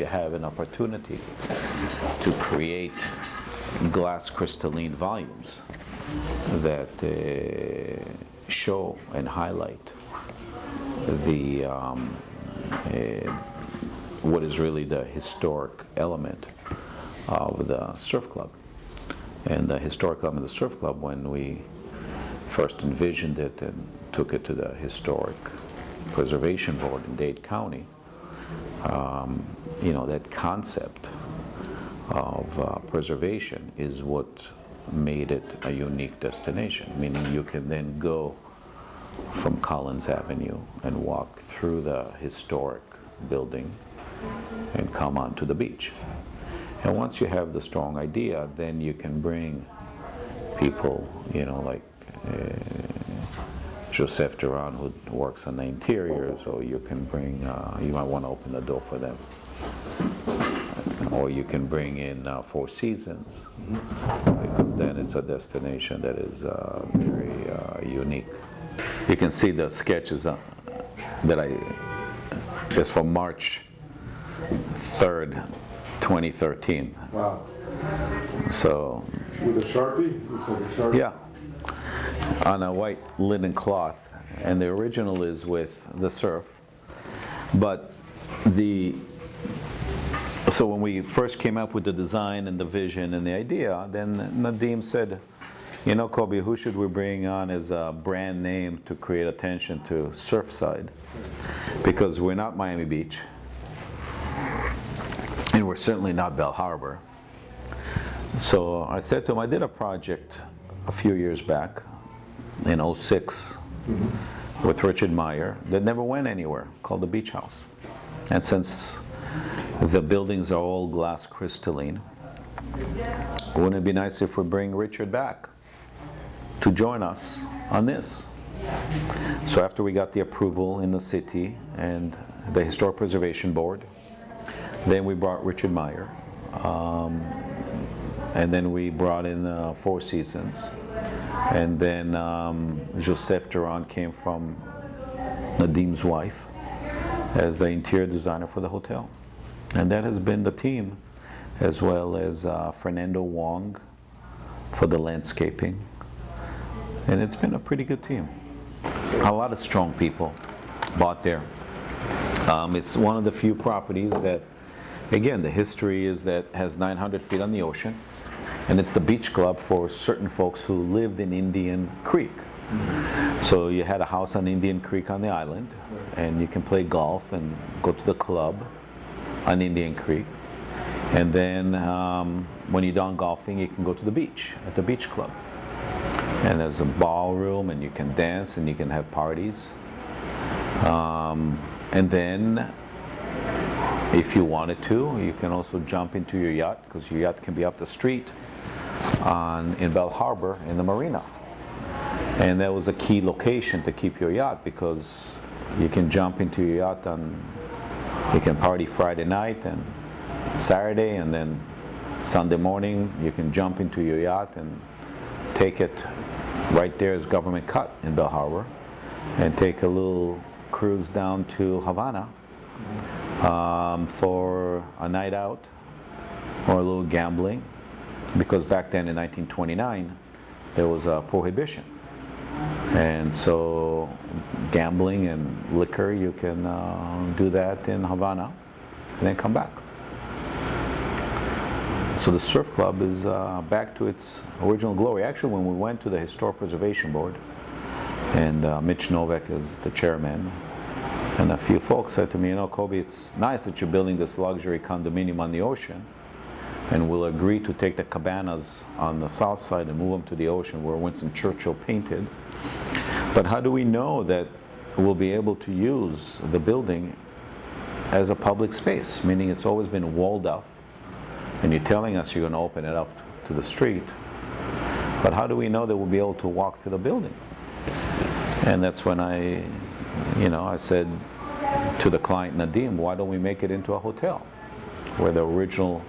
you have an opportunity to create glass crystalline volumes that show and highlight the what is really the historic element of the surf club. And the historic element of the surf club, when we first envisioned it and took it to the Historic Preservation Board in Dade County, that concept of preservation is what made it a unique destination, meaning you can then go from Collins Avenue and walk through the historic building and come onto the beach. And once you have the strong idea, then you can bring people, like Joseph Duran, who works on the interiors, or you can bring, you might want to open the door for them. Or you can bring in Four Seasons, because then it's a destination that is very unique. You can see the sketches just from March 3rd, 2013. Wow. So. With a Sharpie? Looks like a Sharpie. Yeah. On a white linen cloth. And the original is with the surf. But so when we first came up with the design and the vision and the idea, then Nadim said, Kobe, who should we bring on as a brand name to create attention to Surfside? Because we're not Miami Beach, and we're certainly not Bell Harbor. So I said to him, I did a project a few years back in 2006 with Richard Meyer that never went anywhere, called the Beach House. And since the buildings are all glass crystalline, wouldn't it be nice if we bring Richard back to join us on this? So after we got the approval in the city and the Historic Preservation Board, then we brought Richard Meyer, and then we brought in Four Seasons, and then Joseph Duran came from Nadim's wife as the interior designer for the hotel. And that has been the team, as well as Fernando Wong for the landscaping. And it's been a pretty good team. A lot of strong people bought there. It's one of the few properties that, again, the history is that has 900 feet on the ocean, and it's the beach club for certain folks who lived in Indian Creek. So you had a house on Indian Creek on the island, and you can play golf and go to the club on Indian Creek. And then when you're done golfing, you can go to the beach at the beach club. And there's a ballroom, and you can dance, and you can have parties. And then, if you wanted to, you can also jump into your yacht, because your yacht can be up the street in Bell Harbor in the marina. And that was a key location to keep your yacht, because you can jump into your yacht you can party Friday night and Saturday, and then Sunday morning you can jump into your yacht and take it right there as Government Cut in Bell Harbor, and take a little cruise down to Havana for a night out or a little gambling, because back then in 1929 there was a prohibition, and so gambling and liquor, you can do that in Havana and then come back. So the surf club is back to its original glory. Actually, when we went to the Historic Preservation Board, and Mitch Novak is the chairman, and a few folks said to me, Kobe, it's nice that you're building this luxury condominium on the ocean, and we'll agree to take the cabanas on the south side and move them to the ocean where Winston Churchill painted. But how do we know that we'll be able to use the building as a public space, meaning it's always been walled off, and you're telling us you're going to open it up to the street, but how do we know that we'll be able to walk through the building? And that's when I said to the client Nadim, why don't we make it into a hotel where the original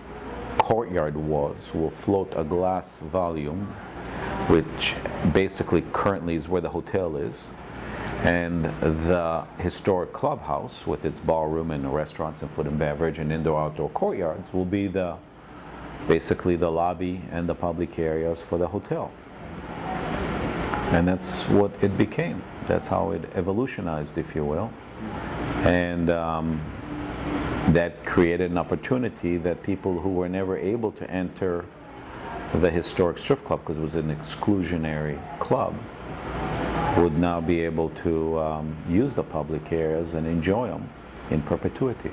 courtyard was? We'll float a glass volume, which basically currently is where the hotel is, And the historic clubhouse with its ballroom and restaurants and food and beverage and indoor-outdoor courtyards will be basically the lobby and the public areas for the hotel. And that's what it became. That's how it evolutionized, if you will. And that created an opportunity that people who were never able to enter the historic strip club, because it was an exclusionary club, would now be able to use the public areas and enjoy them in perpetuity.